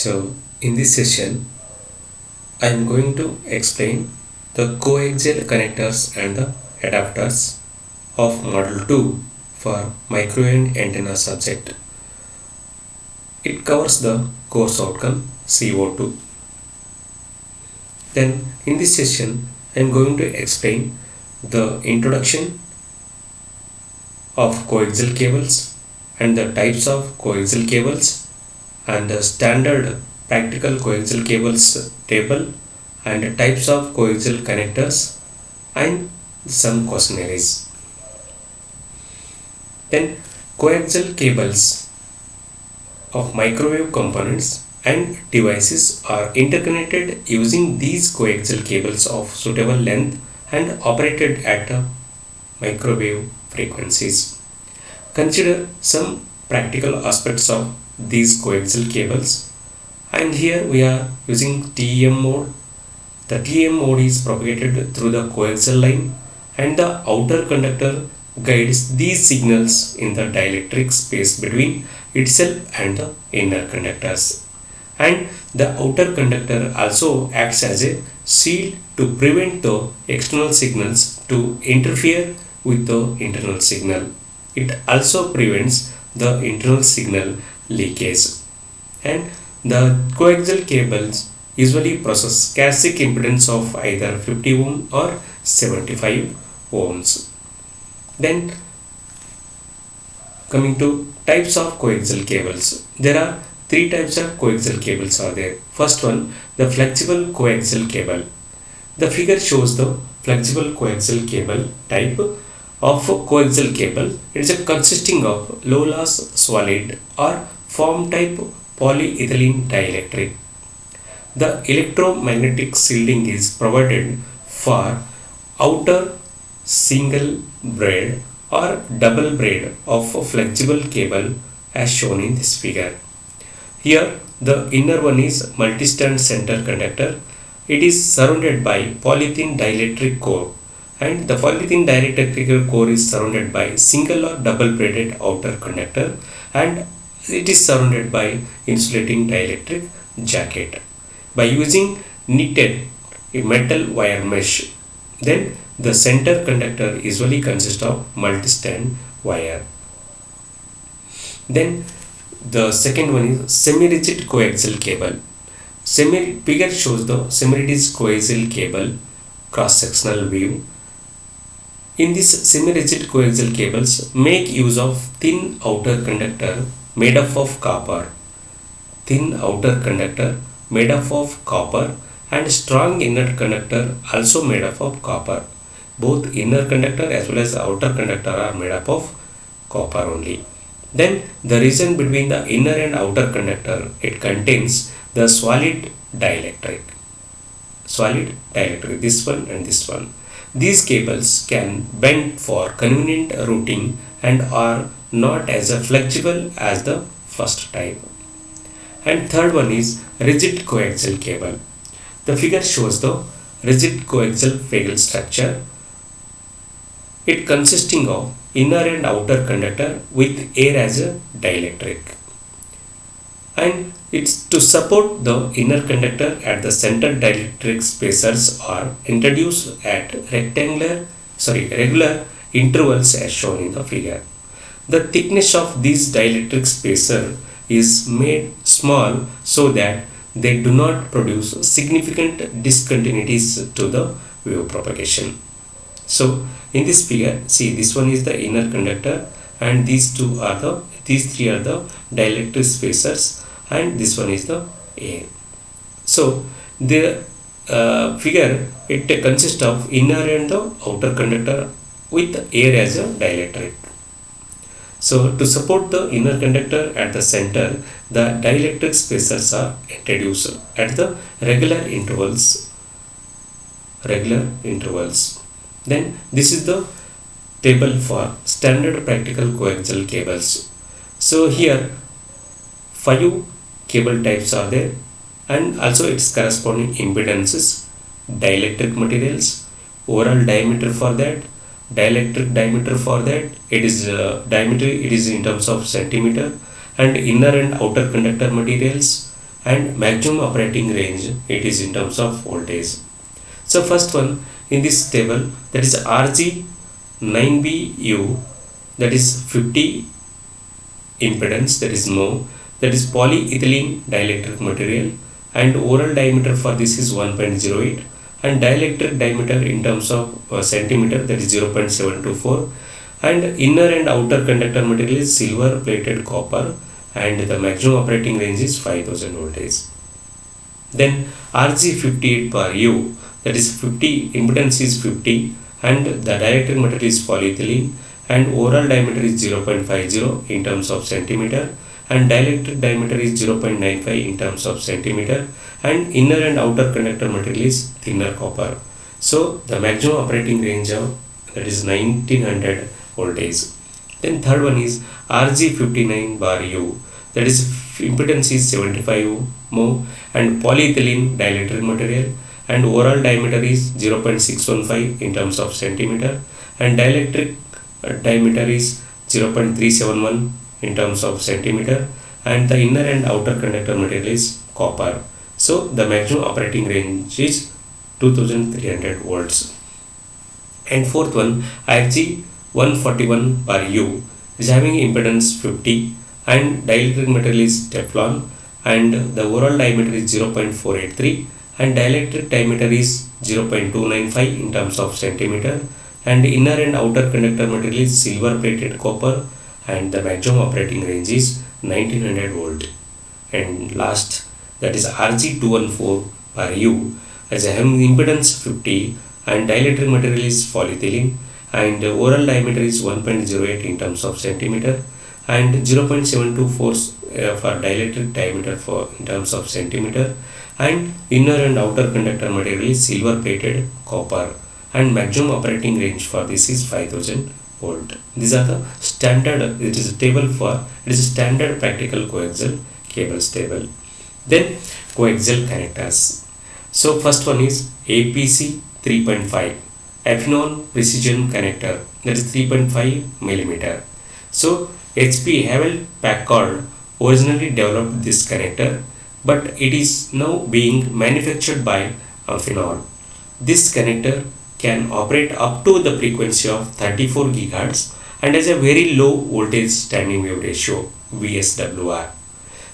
So, in this session, I am going to explain the coaxial connectors and the adapters of Model 2 for microwave antenna subject. It covers the course outcome CO2. Then, in this session, I am going to explain the introduction of coaxial cables and the types of coaxial cables and the standard practical coaxial cables table and types of coaxial connectors and some questionnaires. Then coaxial cables of microwave components and devices are interconnected using these coaxial cables of suitable length and operated at microwave frequencies. Consider some practical aspects of these coaxial cables, and here we are using TEM mode. The TEM mode is propagated through the coaxial line and the outer conductor guides these signals in the dielectric space between itself and the inner conductors, and the outer conductor also acts as a shield to prevent the external signals to interfere with the internal signal. It also prevents the internal signal leakage, and the coaxial cables usually process characteristic impedance of either 50 ohm or 75 ohms. Then coming to types of coaxial cables, there are three types of coaxial cables are there. First one, the flexible coaxial cable. The figure shows the flexible coaxial cable type of coaxial cable. It is consisting of low loss solid or form type polyethylene dielectric. The electromagnetic shielding is provided for outer single braid or double braid of flexible cable as shown in this figure. Here the inner one is multi-strand center conductor. It is surrounded by polyethylene dielectric core, and the polyethylene dielectric core is surrounded by single or double braided outer conductor, and it is surrounded by insulating dielectric jacket. By using knitted metal wire mesh, then the center conductor usually consists of multi-strand wire. Then the second one is semi-rigid coaxial cable. Figure shows the semi-rigid coaxial cable cross-sectional view. In this semi-rigid coaxial cables make use of thin outer conductor made up of copper. Thin outer conductor made up of copper and strong inner conductor also made up of copper. Both inner conductor as well as outer conductor are made up of copper only. Then the region between the inner and outer conductor, it contains the solid dielectric. Solid dielectric, this one and this one. These cables can bend for convenient routing and are not as flexible as the first type. And third one is rigid coaxial cable. The figure shows the rigid coaxial cable structure. It consisting of inner and outer conductor with air as a dielectric, and it's to support the inner conductor at the center. Dielectric spacers are introduced at regular intervals as shown in the figure. The thickness of these dielectric spacer is made small so that they do not produce significant discontinuities to the wave propagation. So in this figure, see, this one is the inner conductor and these three are the dielectric spacers, and this one is the air. So the figure, it consists of inner and the outer conductor with air as a dielectric. So to support the inner conductor at the center, the dielectric spacers are introduced at the regular intervals. Then this is the table for standard practical coaxial cables. So here 5 cable types are there, and also its corresponding impedances, dielectric materials, overall diameter for that, dielectric diameter for that, it is diameter, it is in terms of centimeter, and inner and outer conductor materials, and maximum operating range it is in terms of voltage. So first one in this table, that is RG9BU, that is 50 impedance, that is mho, that is polyethylene dielectric material, and overall diameter for this is 1.08, and dielectric diameter in terms of centimeter, that is 0.724, and inner and outer conductor material is silver plated copper, and the maximum operating range is 5000 voltage. Then RG58 per U, that is 50 impedance is 50, and the dielectric material is polyethylene, and overall diameter is 0.50 in terms of centimeter, and dielectric diameter is 0.95 in terms of centimeter, and inner and outer conductor material is thinner copper. So the maximum operating range of that is 1900 voltage. Then third one is RG59 bar U, that is impedance is 75 mho, and polyethylene dielectric material, and overall diameter is 0.615 in terms of centimeter, and dielectric diameter is 0.371 in terms of centimeter, and the inner and outer conductor material is copper. So the maximum operating range is 2300 volts. And fourth one, RG141 per U, is having impedance 50, and dielectric material is Teflon, and the overall diameter is 0.483, and dielectric diameter is 0.295 in terms of centimeter, and inner and outer conductor material is silver plated copper, and the maximum operating range is 1900 volt. And last, that is RG214 per U, as having impedance 50, and dielectric material is polyethylene, and overall diameter is 1.08 in terms of centimeter, and 0.724 for dielectric diameter for in terms of centimeter, and inner and outer conductor material is silver plated copper, and maximum operating range for this is 5000 volt. These are the standard, it is a table for, it is a standard practical coaxial cables table. Then coaxial connectors. So first one is APC 3.5 Affinon precision connector, that is 3.5 millimeter. So HP Hewlett Packard originally developed this connector, but it is now being manufactured by Amphenol. This connector can operate up to the frequency of 34 GHz and has a very low voltage standing wave ratio VSWR.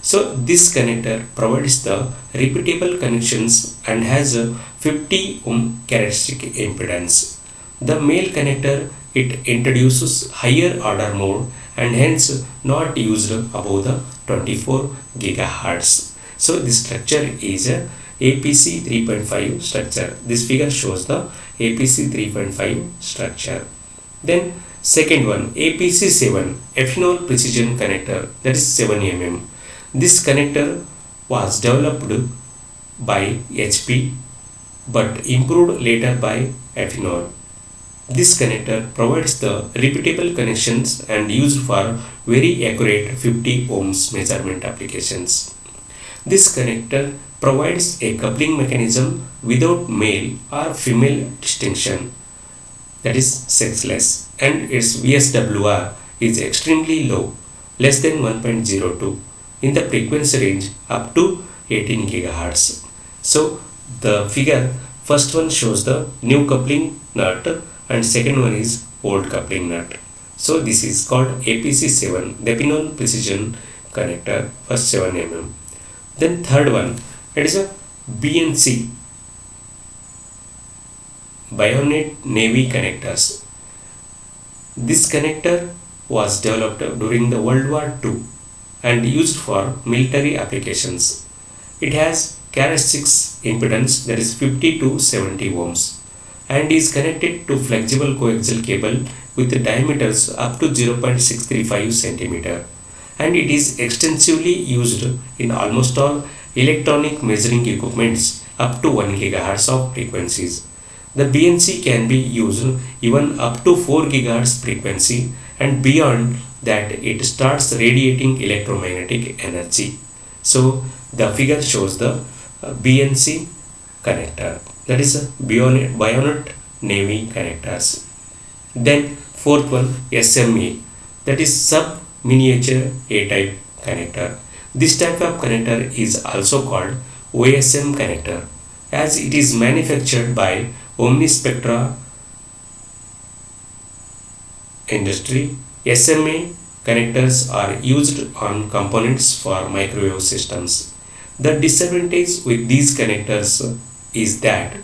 So this connector provides the repeatable connections and has a 50 ohm characteristic impedance. The male connector, it introduces higher order mode and hence not used above the 24 GHz. So this structure is a APC 3.5 structure. This figure shows the APC 3.5 structure. Then second one, APC 7 Affinol precision connector, that is 7 mm. This connector was developed by HP but improved later by Affinol. This connector provides the repeatable connections and used for very accurate 50 ohms measurement applications. This connector provides a coupling mechanism without male or female distinction, that is sexless, and its VSWR is extremely low, less than 1.02 in the frequency range up to 18 GHz. So the figure, first one shows the new coupling nut and second one is old coupling nut. So this is called APC7, the Affinol precision connector for 7 mm. Then third one, it is a BNC, Bayonet Navy connectors. This connector was developed during the World War II and used for military applications. It has characteristics impedance, that is 50 to 70 ohms, and is connected to flexible coaxial cable with diameters up to 0.635 centimeter, and it is extensively used in almost all electronic measuring equipments up to 1 GHz of frequencies. The BNC can be used even up to 4 GHz frequency, and beyond that it starts radiating electromagnetic energy. So the figure shows the BNC connector, that is Bayonet Navy connectors. Then fourth one, SMA, that is sub miniature A-type connector. This type of connector is also called OSM connector, as it is manufactured by Omnispectra Industry. SMA connectors are used on components for microwave systems. The disadvantage with these connectors is that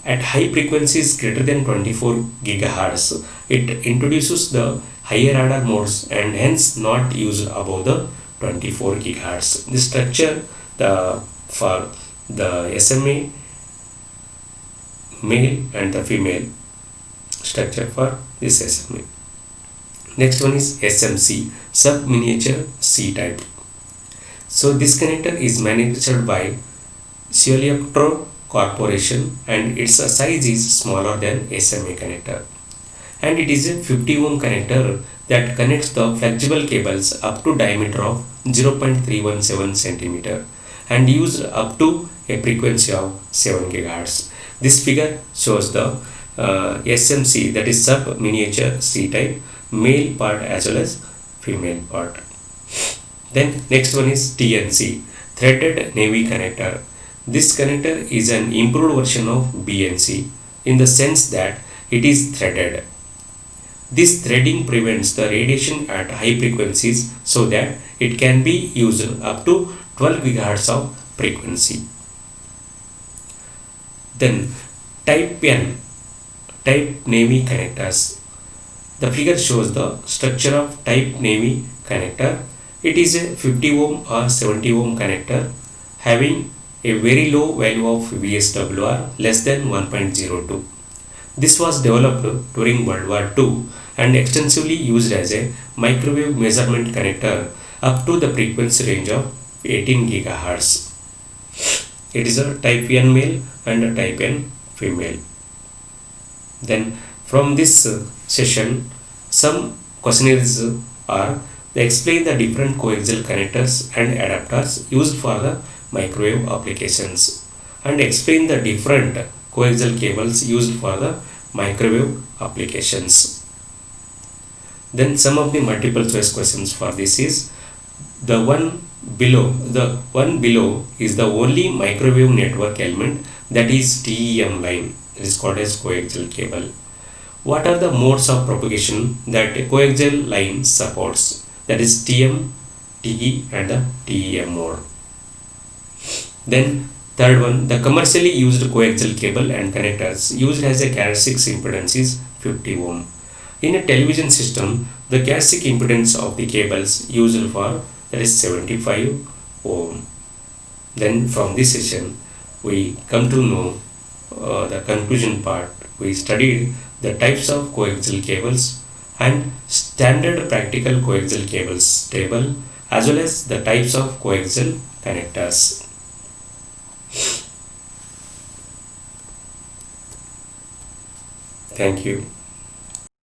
at high frequencies greater than 24 GHz, it introduces the higher order modes and hence not used above the 24 GHz. The structure for the SMA male and the female structure for this SMA. Next one is SMC, sub miniature C type. So this connector is manufactured by Coleoptero Corporation and its size is smaller than SMA connector. And it is a 50 ohm connector that connects the flexible cables up to diameter of 0.317 centimeter and used up to a frequency of 7 GHz. This figure shows the SMC, that is sub miniature C type, male part as well as female part. Then next one is TNC, threaded navy connector. This connector is an improved version of BNC in the sense that it is threaded. This threading prevents the radiation at high frequencies so that it can be used up to 12 GHz of frequency. Then type N, type navy connectors. The figure shows the structure of type navy connector. It is a 50 ohm or 70 ohm connector having a very low value of VSWR less than 1.02. This was developed during World War II and extensively used as a microwave measurement connector up to the frequency range of 18 GHz. It is a type N male and a type N female. Then from this session, some questionnaires are: they explain the different coaxial connectors and adapters used for the microwave applications, and explain the different coaxial cables used for the microwave applications. Then some of the multiple choice questions for this is: the one below is the only microwave network element that is TEM line. It is called as coaxial cable. What are the modes of propagation that a coaxial line supports? That is TM, TE and the TEM mode. Then third one, the commercially used coaxial cable and connectors used as a characteristic impedance is 50 ohm. In a television system, the characteristic impedance of the cables used for that is 75 ohm. Then from this session, we come to know the conclusion part. We studied the types of coaxial cables and standard practical coaxial cables table as well as the types of coaxial connectors. Thank you.